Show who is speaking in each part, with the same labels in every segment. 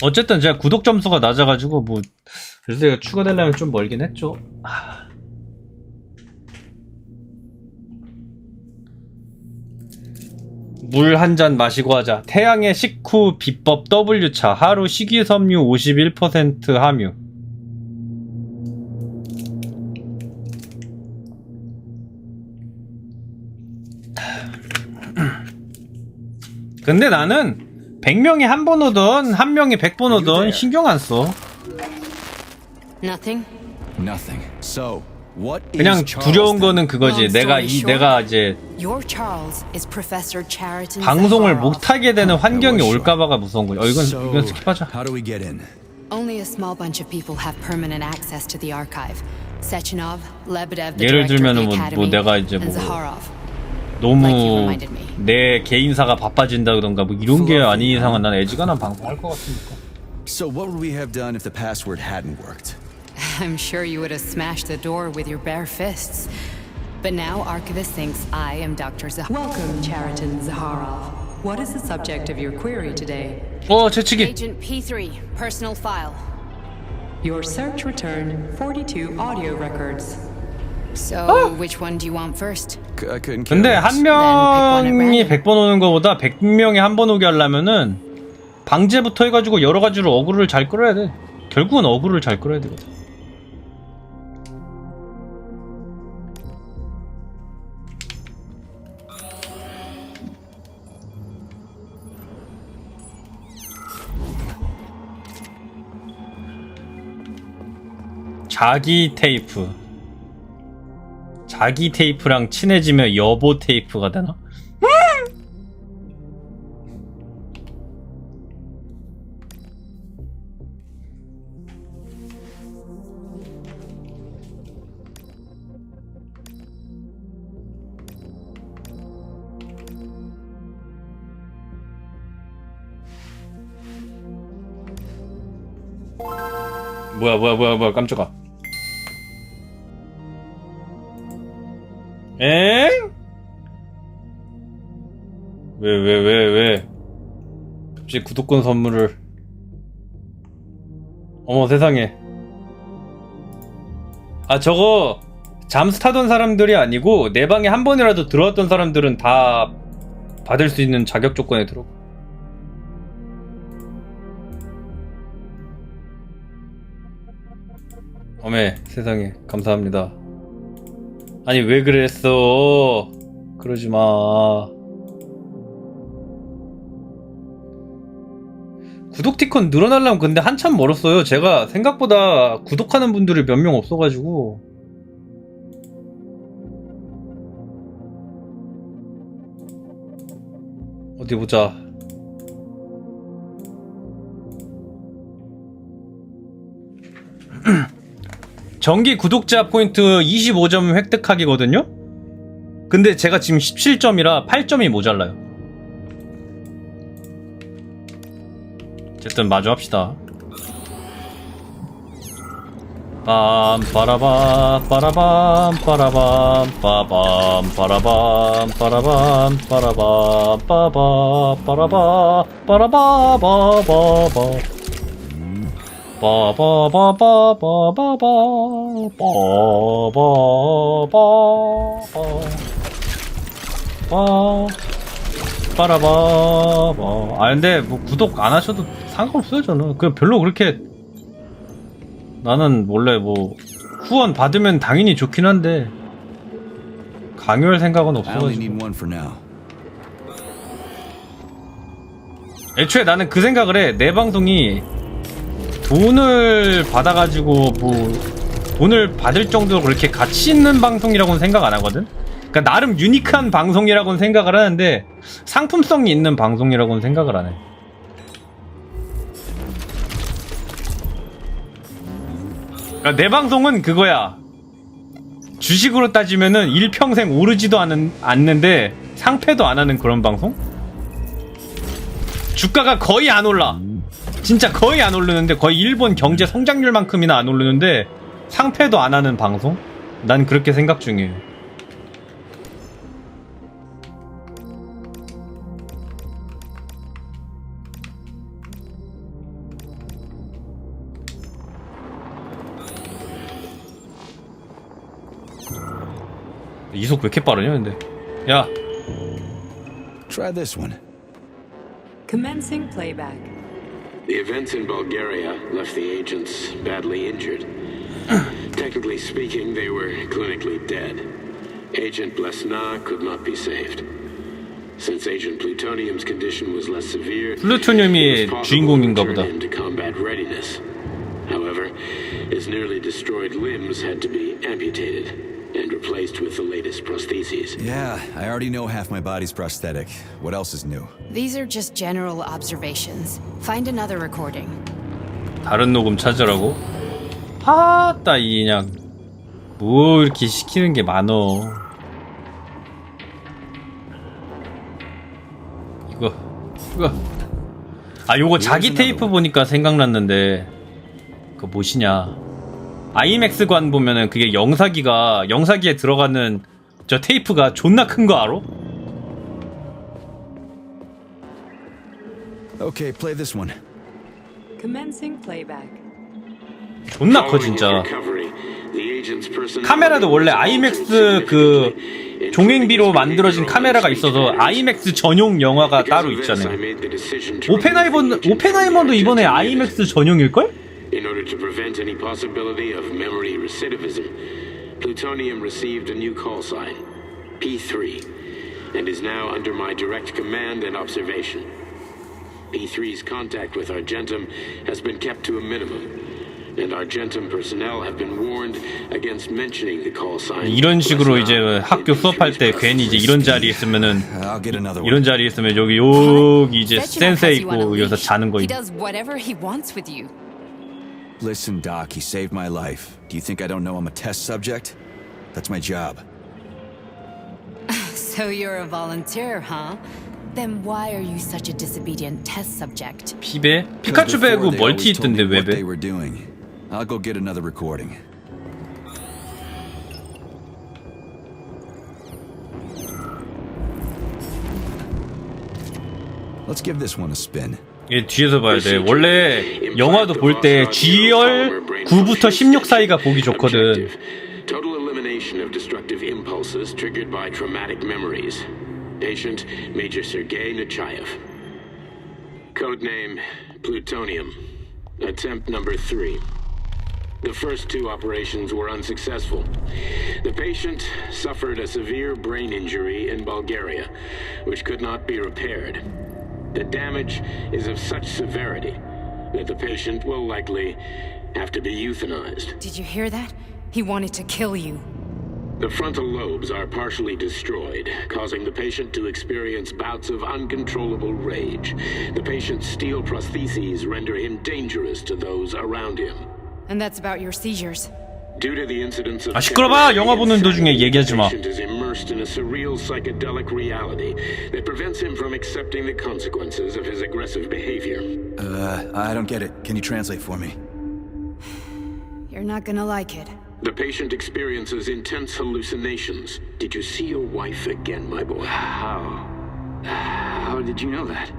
Speaker 1: 어쨌든 제가 구독 점수가 낮아가지고 뭐 그래서 제가 추가되려면 좀 멀긴 했죠. 물 한 잔 마시고 하자. 태양의 식후 비법 W차 하루 식이섬유 51% 함유. 근데 나는 100명이 한 번 오든 한 명이 100번 오든 신경 안 써. 그냥 두려운 거는 그거지. 내가 이제 방송을 못하게 되는 환경이 올까봐가 무서운 거야. 이건 스킵하자.
Speaker 2: Only a small bunch of people have permanent access to the archive. Sechenov, Lebedev, the
Speaker 1: 예를
Speaker 2: director of
Speaker 1: 들면은
Speaker 2: the
Speaker 1: 뭐
Speaker 2: academy,
Speaker 1: 내가 이제
Speaker 2: and
Speaker 1: 뭐
Speaker 2: Zaharov.
Speaker 1: 너무 내 개인사가 바빠진다던가 뭐 이런 게 아닌 이상은 난 애지간한 방송할 것 같으니까.
Speaker 3: So what would we have done if the password hadn't worked?
Speaker 2: I'm sure you would have smashed the door with your bare fists. But now Archivist thinks I am Dr. Zaharov.
Speaker 4: Welcome, Chariton Zaharov. What is the subject of your query today?
Speaker 1: 재치기.
Speaker 2: Agent P3, personal file.
Speaker 4: Your search returned 42 audio records.
Speaker 2: So, which one do you want first?
Speaker 3: I couldn't care
Speaker 1: 근데
Speaker 3: less.
Speaker 1: 한 명이 100번 오는 거보다 100명이 한 번 오게 하려면은 방제부터 해가지고 여러 가지로 어그로를 잘 끌어야 돼. 결국은 어그로를 잘 끌어야 되거든. 자기 테이프랑 친해지면 여보 테이프가 되나? 뭐야 깜짝아. 엥? 왜? 갑자기 구독권 선물을. 어머 세상에. 저거 잠수 타던 사람들이 아니고 내 방에 한 번이라도 들어왔던 사람들은 다 받을 수 있는 자격 조건에 들어. 어메 세상에 감사합니다. 아니 왜 그랬어? 그러지마. 구독 티콘 늘어나려면 근데 한참 멀었어요. 제가 생각보다 구독하는 분들이 몇 명 없어가지고. 어디 보자. 정기 구독자 포인트 25점 획득하기거든요? 근데 제가 지금 17점이라 8점이 모자라요. 어쨌든 마주 합시다. 빰빠라밤 빠라밤 빠라밤 빠밤 빠라밤 빠라밤 빠라밤 빠바 빠라바 빠라바바바바 빠라바바. 근데 뭐 구독 안 하셔도 상관없어요. 저는 그 별로 그렇게, 나는 원래 뭐 후원 받으면 당연히 좋긴 한데 강요할 생각은 없어가지고. 애초에 나는 그 생각을 해. 내 방송이 돈을 받아가지고 뭐 돈을 받을 정도로 그렇게 가치 있는 방송이라고는 생각 안 하거든. 그러니까 나름 유니크한 방송이라고는 생각을 하는데 상품성이 있는 방송이라고는 생각을 안 해. 그러니까 내 방송은 그거야. 주식으로 따지면은 일평생 오르지도 않는데 상패도 안 하는 그런 방송? 주가가 거의 안 올라. 진짜 거의 안 오르는데, 거의 일본 경제 성장률만큼이나 안 오르는데 상패도 안 하는 방송? 난 그렇게 생각 중이에요. 이속 왜 이렇게 빠르냐 근데. 야,
Speaker 3: Try this one.
Speaker 4: Commencing playback.
Speaker 5: The events in Bulgaria left the agents badly injured. Technically speaking, they were clinically dead. Agent Blesna could not be saved. Since Agent Plutonium's condition was less severe,
Speaker 1: 플루토늄이 주인공인가 보다.
Speaker 5: into combat readiness. However, his nearly destroyed limbs had to be amputated and replaced with the latest prostheses.
Speaker 3: Yeah, I already know half my body's prosthetic. What else is new?
Speaker 2: These are just general observations. Find another recording.
Speaker 1: 다른 녹음 찾으라고? 하따 이 그냥 뭐 이렇게 시키는 게 많어. 이거 아 요거 자기 테이프 보니까 생각났는데 그 뭐시냐 아이맥스관 보면은 그게 영사기에 들어가는 저 테이프가 존나 큰 거 알아?
Speaker 3: Okay, play this one.
Speaker 4: Commencing playback.
Speaker 1: 존나 커 진짜. 카메라도 원래 아이맥스 그 종횡비로 만들어진 카메라가 있어서 아이맥스 전용 영화가 따로 있잖아요. 오펜하이머도 이번에 아이맥스 전용일걸?
Speaker 5: In order to prevent any possibility of memory recidivism, Plutonium received a new call sign, P3, and is now under my direct command and observation. P3's contact with Argentum has been kept to a minimum, and Argentum personnel have been warned against mentioning the call sign.
Speaker 1: 이런 식으로 이제 학교 수업할 때 괜히 이제 이런 자리에 있으면은
Speaker 3: I'll get another one.
Speaker 1: 이런 자리에 있으면 여기 이제 센세 있고 여기서 자는 거.
Speaker 2: He does whatever he wants with you.
Speaker 3: Listen, Doc, he saved my life. Do you think I don't know I'm a test subject? That's my job.
Speaker 2: So you're a volunteer, huh? Then why are you such a disobedient test subject?
Speaker 1: 피베? 피카츄 배구 멀티 있던데 왜
Speaker 3: What they
Speaker 1: 배?
Speaker 3: were doing. I'll go get another recording. Let's give this one a spin.
Speaker 1: 얘 뒤에서 봐야 돼. 원래 영화도 볼 때 G열 9부터 16 사이가 보기 좋거든.
Speaker 5: Total elimination of destructive impulses triggered by traumatic memories. Patient Major Sergei Nechayev. Codename Plutonium. Attempt number 3. The first 2 operations were unsuccessful. The patient suffered a severe brain injury in Bulgaria, which could not be repaired. The damage is of such severity that the patient will likely have to be euthanized.
Speaker 2: Did you hear that? He wanted to kill you.
Speaker 5: The frontal lobes are partially destroyed, causing the patient to experience bouts of uncontrollable rage. The patient's steel prostheses render him dangerous to those around him.
Speaker 2: And that's about your seizures.
Speaker 5: Due to the incidence of
Speaker 1: 아 시끄러봐. 영화 보는 도중에 얘기하지 마.
Speaker 5: the patient is immersed in a surreal psychedelic reality that prevents him from accepting the consequences of his aggressive behavior.
Speaker 3: I don't get it. Can you translate for me?
Speaker 2: You're not gonna like it.
Speaker 5: The patient experiences intense hallucinations. Did you see your wife again, my boy? How did you know that?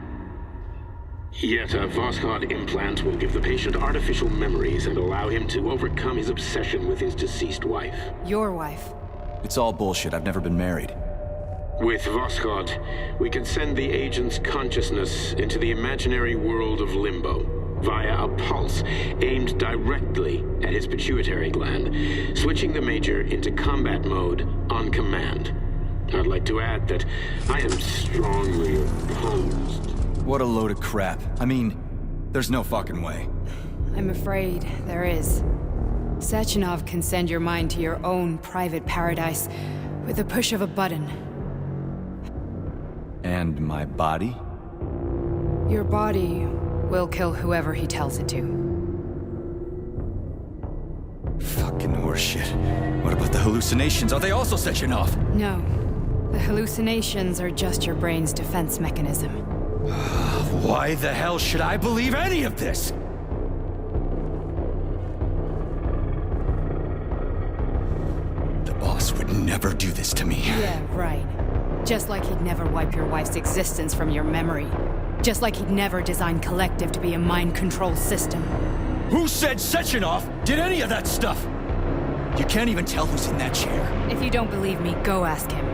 Speaker 5: Yet a Voskhod implant will give the patient artificial memories and allow him to overcome his obsession with his deceased wife.
Speaker 2: Your wife.
Speaker 3: It's all bullshit. I've never been married.
Speaker 5: With Voskhod, we can send the agent's consciousness into the imaginary world of limbo via a pulse aimed directly at his pituitary gland, switching the Major into combat mode on command. I'd like to add that I am strongly opposed.
Speaker 3: What a load of crap. I mean, there's no fucking way.
Speaker 2: I'm afraid there is. Sechenov can send your mind to your own private paradise with the push of a button.
Speaker 3: And my body?
Speaker 2: Your body will kill whoever he tells it to.
Speaker 3: Fucking horseshit. What about the hallucinations? Are they also setting off?
Speaker 2: No. The hallucinations are just your brain's defense mechanism.
Speaker 3: Why the hell should I believe any of this? The boss would never do this to me.
Speaker 2: Yeah, right. Just like he'd never wipe your wife's existence from your memory. Just like he'd never design Collective to be a mind control system.
Speaker 3: Who said Sechenov did any of that stuff? You can't even tell who's in that chair.
Speaker 2: If you don't believe me, go ask him.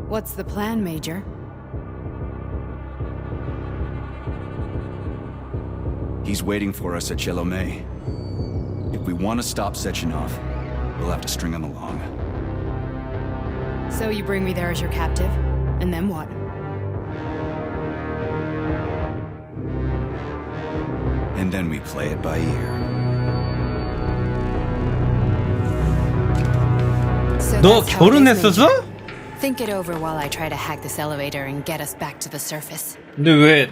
Speaker 2: What's the plan, Major?
Speaker 3: He's waiting for us at Chelomey. If we want to stop Sechenov, we'll have to string him along.
Speaker 2: So you bring me there as your captive, and then what?
Speaker 3: And then we play it by ear.
Speaker 2: So
Speaker 1: 너
Speaker 2: that's how it is,
Speaker 1: 결혼했었어?
Speaker 2: Major. Think it over while I try to hack this elevator and get us back to the surface.
Speaker 1: 근데 왜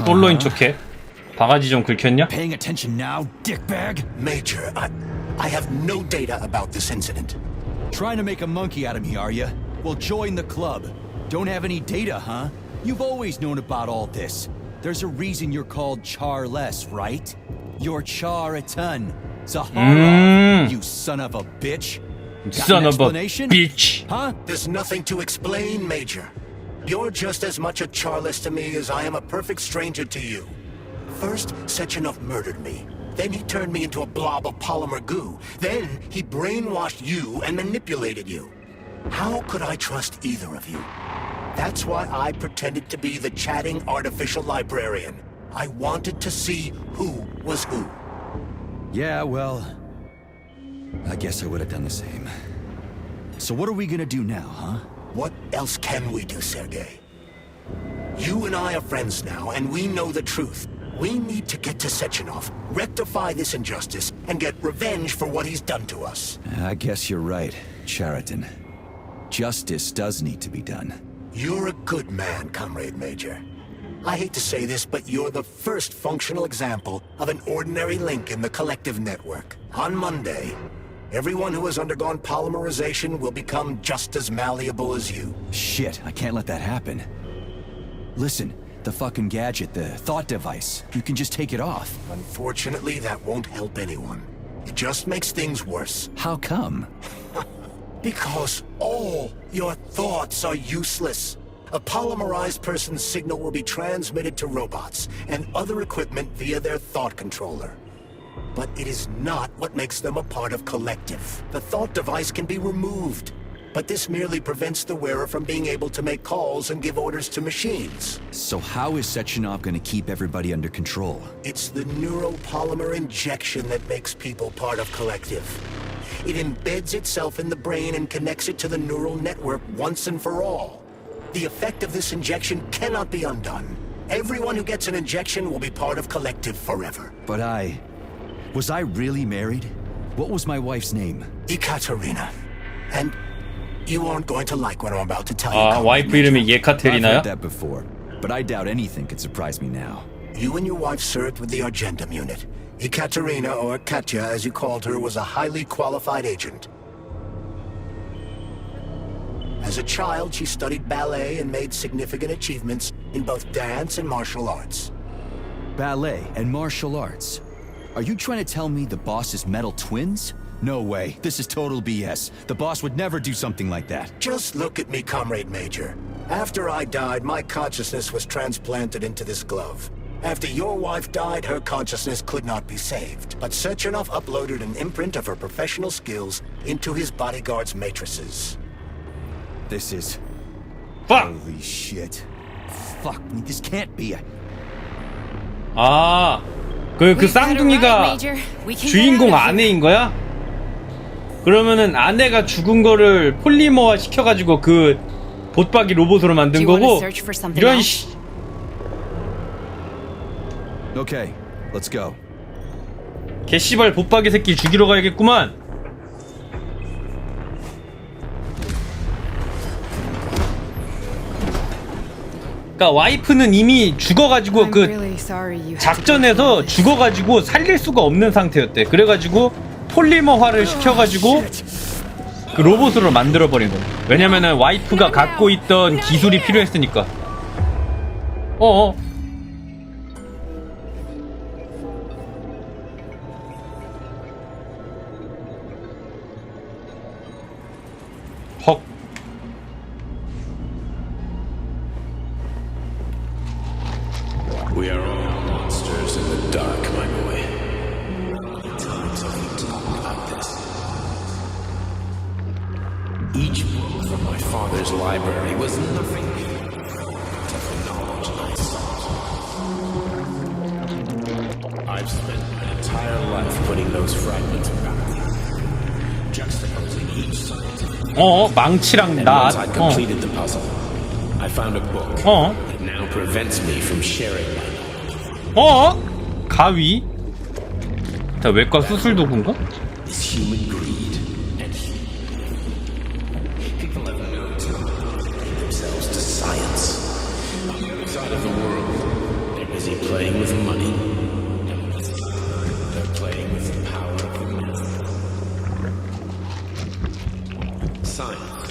Speaker 1: 솔로인 척해? 바가지 좀 긁혔냐?
Speaker 3: Paying attention now, dickbag?
Speaker 6: Major, I have no data about this incident.
Speaker 3: Trying to make a monkey out of me, are you? Well, join the club. Don't have any data, huh? You've always known about all this. There's a reason you're called Charless, right? You're Char-a-ton. Zaharov, you son of a bitch. Got
Speaker 1: Son
Speaker 3: an
Speaker 1: of a
Speaker 3: explanation?
Speaker 1: bitch.
Speaker 3: Huh?
Speaker 6: There's nothing to explain, Major. You're just as much a Charless to me as I am a perfect stranger to you. First, Sechenov murdered me. Then he turned me into a blob of polymer goo. Then he brainwashed you and manipulated you. How could I trust either of you? That's why I pretended to be the chatting artificial librarian. I wanted to see who was who.
Speaker 3: Yeah, well, I guess I would have done the same. So what are we gonna do now, huh?
Speaker 6: What else can we do, Sergei? You and I are friends now, and we know the truth. We need to get to Sechenov, rectify this injustice, and get revenge for what he's done to us.
Speaker 3: I guess you're right, Chariton. Justice does need to be done.
Speaker 6: You're a good man, Comrade Major. I hate to say this, but you're the first functional example of an ordinary link in the collective network. On Monday, everyone who has undergone polymerization will become just as malleable as you.
Speaker 3: Shit, I can't let that happen. Listen, the fucking gadget, the thought device, you can just take it off.
Speaker 6: Unfortunately, that won't help anyone. It just makes things worse.
Speaker 3: How come?
Speaker 6: Because all your thoughts are useless. A polymerized person's signal will be transmitted to robots and other equipment via their thought controller. But it is not what makes them a part of collective. The thought device can be removed, but this merely prevents the wearer from being able to make calls and give orders to machines.
Speaker 3: So how is Sechenov gonna keep everybody under control?
Speaker 6: It's the neuropolymer injection that makes people part of collective. It embeds itself in the brain and connects it to the neural network once and for all. The effect of this injection cannot be undone. Everyone who gets an injection will be part of collective forever.
Speaker 3: But was I really married? What was my wife's name?
Speaker 6: Ekaterina. And you aren't going to like what I'm about to tell you.
Speaker 1: 아,
Speaker 6: Comrade
Speaker 1: 와이프
Speaker 6: Major.
Speaker 1: 이름이
Speaker 3: I've
Speaker 1: 예카테리나야?
Speaker 3: heard that before, but I doubt anything could surprise me now.
Speaker 6: You and your wife served with the Argentum unit. Ekaterina, or Katya as you called her, was a highly qualified agent. As a child, she studied ballet and made significant achievements in both dance and martial arts.
Speaker 3: Ballet and martial arts. Are you trying to tell me the boss is metal twins? No way. This is total BS. The boss would never do something like that.
Speaker 6: Just look at me, Comrade Major. After I died, my consciousness was transplanted into this glove. After your wife died, her consciousness could not be saved. But Sechenov uploaded an imprint of her professional skills into his bodyguard's matrices.
Speaker 3: This is...
Speaker 1: Fuck!
Speaker 3: Holy shit. Fuck me, this can't be a...
Speaker 1: 아, 그 쌍둥이가 주인공 아내인 거야? 그러면은 아내가 죽은 거를 폴리머화 시켜가지고 그 보따기 로봇으로 만든 거고 이런 씨.
Speaker 3: Okay, let's go.
Speaker 1: 개씨발 보따기 새끼 죽이러 가야겠구만. 그러니까 와이프는 이미 죽어가지고 그 작전에서 죽어가지고 살릴 수가 없는 상태였대. 그래가지고 폴리머화를 시켜가지고 그 로봇으로 만들어버린 거야. 왜냐면은 와이프가 갖고 있던 기술이 필요했으니까. 어어.
Speaker 5: luck, my boy. Times have been talking about this. Each book from my father's library was nothing to the knowledge I sought. I've spent my entire life putting those fragments back, juxtaposing each scientific.
Speaker 1: 망치랑
Speaker 5: And
Speaker 1: 낫.
Speaker 5: once I completed the puzzle, I found a book that now prevents me from sharing my knowledge.
Speaker 1: 가위? 자, 외과 수술 도구인가?
Speaker 5: Is human greed and people have known to relate themselves to science. On the other side of the world, they're busy playing with money. They're playing with the power of the mouth. Science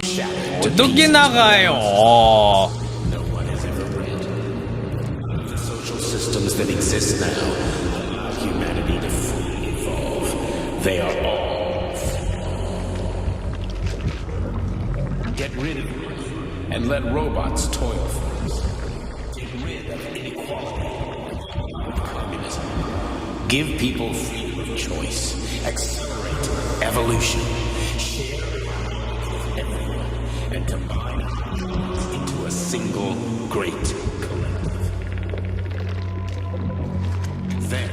Speaker 5: shattered to
Speaker 1: 어떻게 나가요?
Speaker 5: no one has ever read. The social systems that exist now allow humanity to fully evolve. They are all flawed. Get rid of them and let robots toil for us. Get rid of inequality and communism. Give people freedom of choice. Accelerate evolution. Share everyone and combine into a single great collective. Then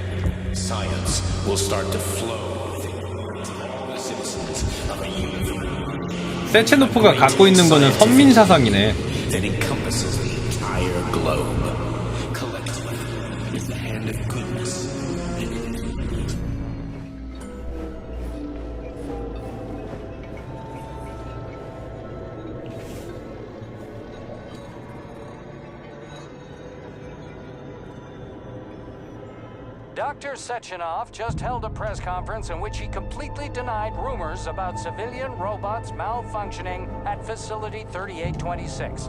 Speaker 5: science will start to flow through all the citizens of a universe
Speaker 1: 세체노프가 갖고 있는 거는 선민 사상이네.
Speaker 5: that encompasses the entire globe. Collective is the hand of goodness.
Speaker 7: Dr. Sechenov just held a press conference in which he completely denied rumors about civilian robots malfunctioning at Facility 3826.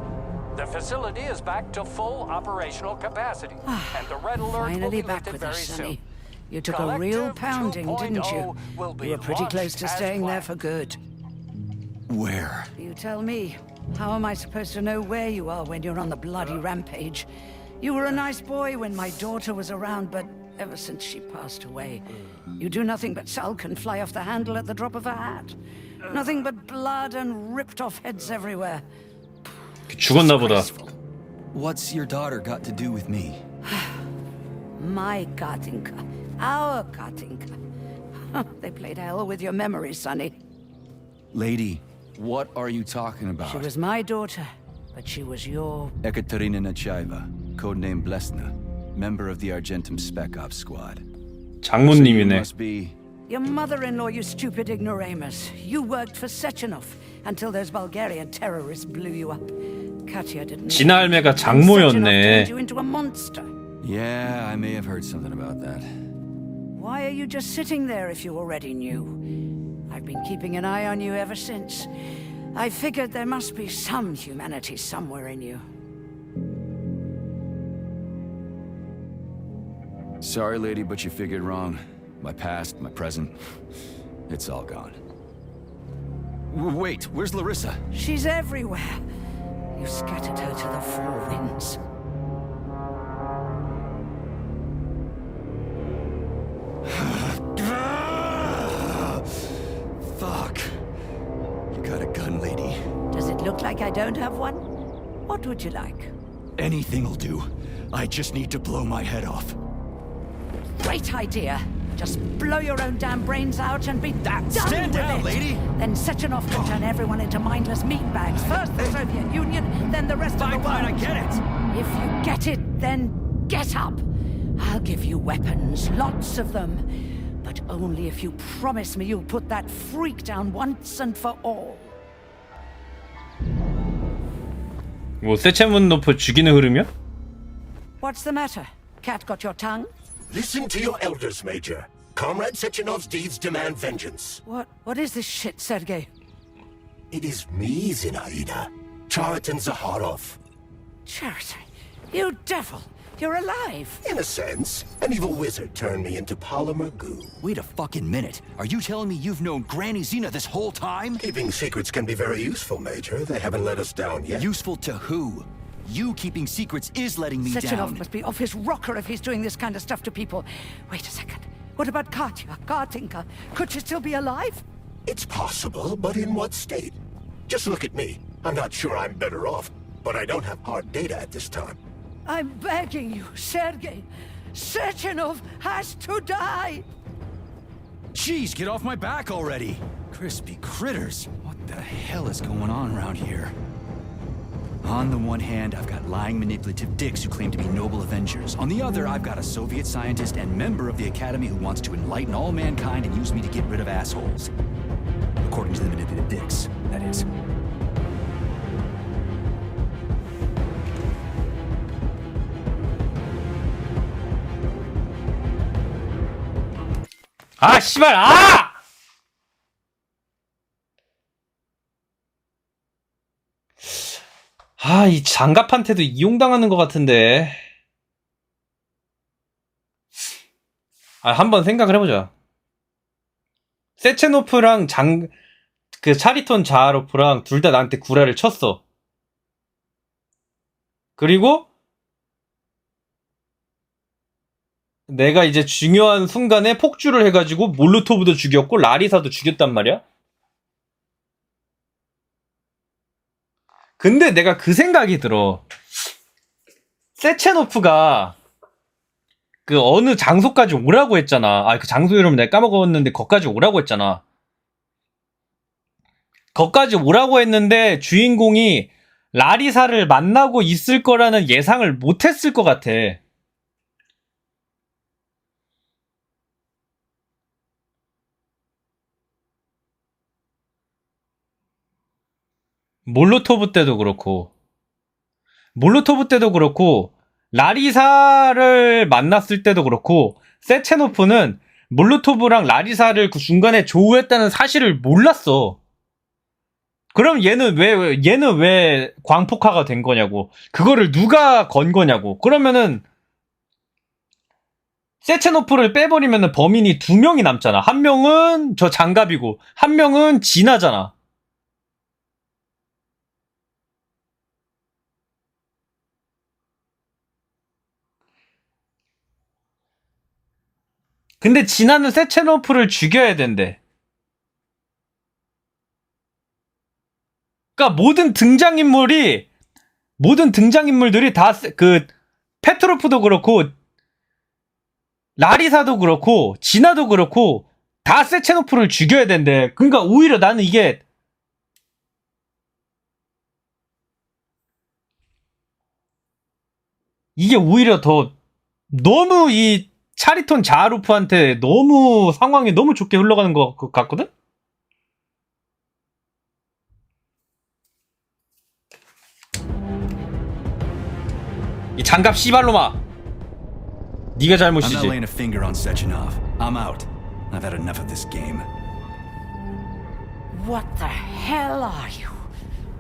Speaker 7: The facility is back to full operational capacity, and the red alert will
Speaker 8: Finally
Speaker 7: be
Speaker 8: back
Speaker 7: lifted
Speaker 8: with
Speaker 7: very
Speaker 8: us,
Speaker 7: soon.
Speaker 8: Sonny. You took a real
Speaker 7: Collective
Speaker 8: pounding, didn't
Speaker 7: 2.0
Speaker 8: you?
Speaker 7: will be
Speaker 8: You were pretty close
Speaker 7: launched
Speaker 8: to
Speaker 7: as
Speaker 8: staying there
Speaker 7: planned.
Speaker 8: for good.
Speaker 3: Where?
Speaker 8: You tell me. How am I supposed to know where you are when you're on the bloody rampage? You were a nice boy when my daughter was around, but ever since she passed away, you do nothing but sulk and fly off the handle at the drop of a hat. Nothing but blood and ripped off heads everywhere.
Speaker 1: 죽었나 보다.
Speaker 8: Disgraceful.
Speaker 3: What's your daughter got to do with me?
Speaker 8: My Katinka. Our Katinka. They played hell with your memory, Sonny.
Speaker 3: Lady, what are you talking about?
Speaker 8: She was my daughter, but she was your...
Speaker 3: Ekaterina Nechaeva, codename Blesna, member of the Argentum Spec Ops squad. You
Speaker 1: 장모님이네.
Speaker 3: must be...
Speaker 8: Your mother-in-law, you stupid ignoramus. You worked for Sechenov until those Bulgarian terrorists blew you up. Katya didn't...
Speaker 1: 진아 할매가
Speaker 8: And Sechenov turned
Speaker 1: 장모였네.
Speaker 8: you into a monster.
Speaker 3: Yeah, I may have heard something about that.
Speaker 8: Why are you just sitting there if you already knew? I've been keeping an eye on you ever since. I figured there must be some humanity somewhere in you.
Speaker 3: Sorry, lady, but you figured wrong. My past, my present, it's all gone. Wait, where's Larissa?
Speaker 8: She's everywhere. You scattered her to the four winds.
Speaker 3: Fuck. You got a gun, lady.
Speaker 8: Does it look like I don't have one? What would you like?
Speaker 3: Anything'll do. I just need to blow my head off.
Speaker 8: Great idea. Just blow your own damn brains out and be done
Speaker 3: stand
Speaker 8: with
Speaker 3: down,
Speaker 8: it.
Speaker 3: lady.
Speaker 8: Then Sechenov can turn everyone into mindless meatbags. First the Soviet Union, then the rest of the world.
Speaker 3: I get it.
Speaker 8: If you get it, then get up. I'll give you weapons, lots of them. But only if you promise me you'll put that freak down once and for all.
Speaker 1: 뭐 세체문노프 죽이는 흐름이야?
Speaker 8: What's the matter? Cat got your tongue?
Speaker 6: Listen to your elders, Major. Comrade Sechenov's deeds demand vengeance.
Speaker 8: What is this shit, Sergei?
Speaker 6: It is me, Zinaida. Chariton Zaharov.
Speaker 8: Charity, you devil! You're alive!
Speaker 6: In a sense, an evil wizard turned me into polymer goo.
Speaker 3: Wait a fucking minute. Are you telling me you've known Granny Zena this whole time?
Speaker 6: Keeping secrets can be very useful, Major. They haven't let us down yet.
Speaker 3: Useful to who? You keeping secrets is letting me
Speaker 8: Sechenov
Speaker 3: down.
Speaker 8: must be off his rocker if he's doing this kind of stuff to people. Wait a second. What about Katya, Kartinka? Could she still be alive?
Speaker 6: It's possible, but in what state? Just look at me. I'm not sure I'm better off, but I don't have hard data at this time.
Speaker 8: I'm begging you, Sergei. Sechenov has to die!
Speaker 3: Jeez, get off my back already! Crispy critters. What the hell is going on around here? On the one hand, I've got lying, manipulative dicks who claim to be noble avengers. On the other, I've got a Soviet scientist and member of the Academy who wants to enlighten all mankind and use me to get rid of assholes. According to the manipulative dicks, that is.
Speaker 1: 아 씨발 아! 아, 이 장갑한테도 이용당하는 것 같은데. 아, 한번 생각을 해보자. 세체노프랑 차리톤 자하로프랑 둘 다 나한테 구라를 쳤어. 그리고 내가 이제 중요한 순간에 폭주를 해가지고 몰로토브도 죽였고 라리사도 죽였단 말이야. 근데 내가 그 생각이 들어. 세체노프가 그 어느 장소까지 오라고 했잖아. 아, 그 장소 이름을 내가 까먹었는데 거기까지 오라고 했잖아. 거기까지 오라고 했는데 주인공이 라리사를 만나고 있을 거라는 예상을 못했을 것 같아. 몰로토브 때도 그렇고 라리사를 만났을 때도 그렇고 세체노프는 몰로토브랑 라리사를 그 중간에 조우했다는 사실을 몰랐어. 그럼 얘는 왜 광폭화가 된 거냐고. 그거를 누가 건 거냐고. 그러면은 세체노프를 빼버리면은 범인이 2명이 남잖아. 한 명은 저 장갑이고 한 명은 진아잖아. 근데 진아는 세체노프를 죽여야 된대. 그러니까 모든 등장인물들이 다 그 페트로프도 그렇고 라리사도 그렇고 진아도 그렇고 다 세체노프를 죽여야 된대. 그러니까 오히려 나는 이게 오히려 더 너무 이 차리톤 자하로프한테 너무 상황이 너무 좋게 흘러가는 것 같거든? 이 장갑 씨발로마. 네가
Speaker 3: I'm
Speaker 1: 잘못이지.
Speaker 3: not laying a finger on Sechenov. I'm out. I've had enough of this game.
Speaker 8: What the hell are you?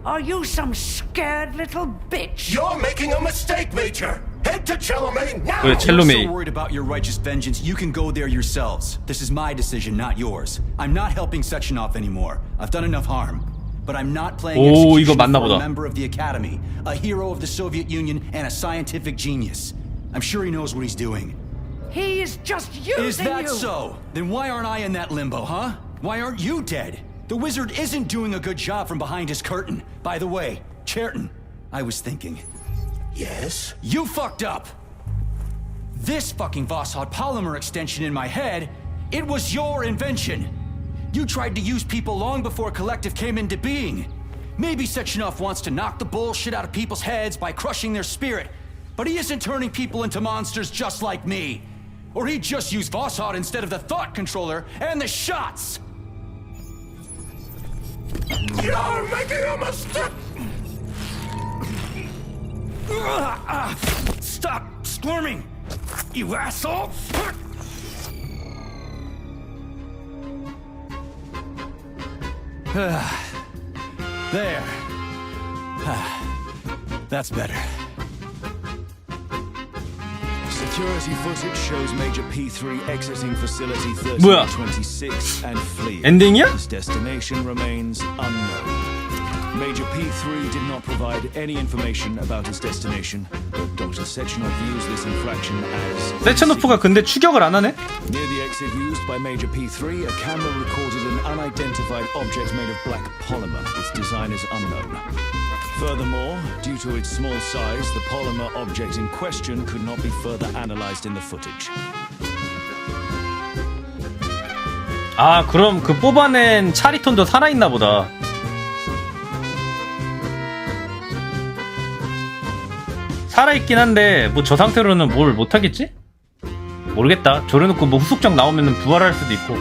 Speaker 8: Are you some scared little bitch?
Speaker 6: You're making a mistake, Major! Head to Chelomey now!
Speaker 1: 그래,
Speaker 3: If
Speaker 1: 첼로메이.
Speaker 3: you're so worried about your righteous vengeance, you can go there yourselves. This is my decision, not yours. I'm not helping Sechenov anymore. I've done enough harm. But I'm not playing
Speaker 1: 오, 이거
Speaker 3: execution
Speaker 1: 맞나
Speaker 3: for a
Speaker 1: 보다.
Speaker 3: member of the Academy, a hero of the Soviet Union, and a scientific genius. I'm sure he knows what he's doing.
Speaker 8: He is just using
Speaker 3: Is that
Speaker 8: you!
Speaker 3: so? Then why aren't I in that limbo, huh? Why aren't you dead? The wizard isn't doing a good job from behind his curtain. By the way, Cherton, I was thinking.
Speaker 6: Yes?
Speaker 3: You fucked up! This fucking Voskhod polymer extension in my head, it was your invention! You tried to use people long before Collective came into being. Maybe Sechenov wants to knock the bullshit out of people's heads by crushing their spirit, but he isn't turning people into monsters just like me. Or he'd just use Voskhod instead of the thought controller and the shots!
Speaker 6: You're making a mistake!
Speaker 3: Stop squirming, you asshole! There. That's better.
Speaker 9: Security footage shows Major P3 exiting facility
Speaker 1: 뭐야?
Speaker 9: 1326 and fleeing.
Speaker 1: 엔딩이야?
Speaker 9: His destination remains unknown. Major P3 did not provide any information about his destination, but Dr. Sechenov views this infraction as...
Speaker 1: 세체노프가 근데 추격을 안 하네?
Speaker 9: Near the exit used by Major P3, a camera recorded an unidentified object made of black polymer. Its design is unknown. Furthermore, due to its small size, the polymer object in question could not be further analyzed in the footage.
Speaker 1: 아, 그럼 그 뽑아낸 차리톤도 살아있나 보다. 살아있긴 한데 뭐 저 상태로는 뭘 못하겠지? 모르겠다. 저래놓고 뭐 후속작 나오면 부활할 수도 있고.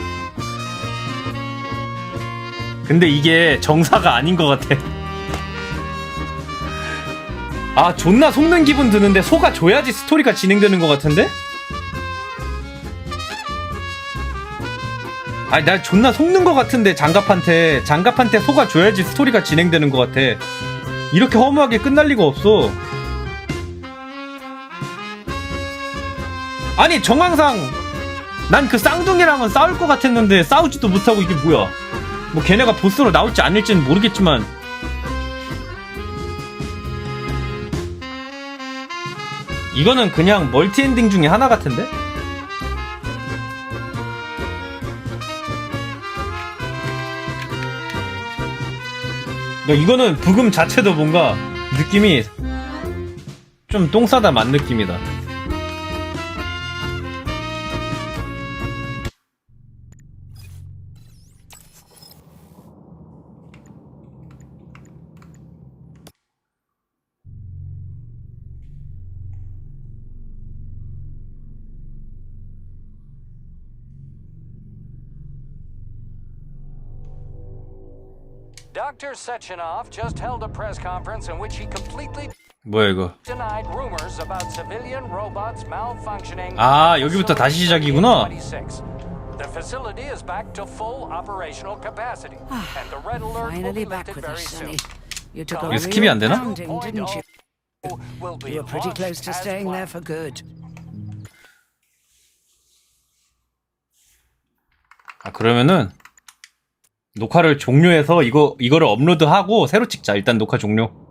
Speaker 1: 근데 이게 정사가 아닌 것 같아. 아, 존나 속는 기분 드는데 속아줘야지 스토리가 진행되는 것 같은데? 아니, 나 존나 속는 것 같은데 장갑한테 속아줘야지 스토리가 진행되는 것 같아. 이렇게 허무하게 끝날 리가 없어. 아니, 정황상 난 그 쌍둥이랑은 싸울 것 같았는데 싸우지도 못하고 이게 뭐야. 뭐 걔네가 보스로 나올지 아닐지는 모르겠지만 이거는 그냥 멀티 엔딩 중에 하나 같은데? 그러니까 이거는 부금 자체도 뭔가 느낌이 좀 똥싸다 만 느낌이다.
Speaker 7: Dr. Sechenov just held a press conference in which he completely
Speaker 1: 뭐야 이거?
Speaker 7: denied rumors about civilian robots malfunctioning.
Speaker 1: 아, 여기부터 다시 시작이구나.
Speaker 7: The facility is back to full operational capacity, and the red alert will
Speaker 8: Finally
Speaker 7: be
Speaker 8: back
Speaker 7: lifted
Speaker 8: with
Speaker 7: very
Speaker 8: us,
Speaker 7: soon.
Speaker 8: Sonny. You took a
Speaker 1: 이거 스킵이 안
Speaker 8: real
Speaker 1: 되나?
Speaker 8: pounding, didn't you?
Speaker 7: Will be
Speaker 8: You were pretty close
Speaker 7: launched
Speaker 8: to
Speaker 7: as
Speaker 8: staying there
Speaker 7: planned.
Speaker 8: for good.
Speaker 1: 아, 그러면은 녹화를 종료해서 이거를 업로드하고 새로 찍자. 일단 녹화 종료.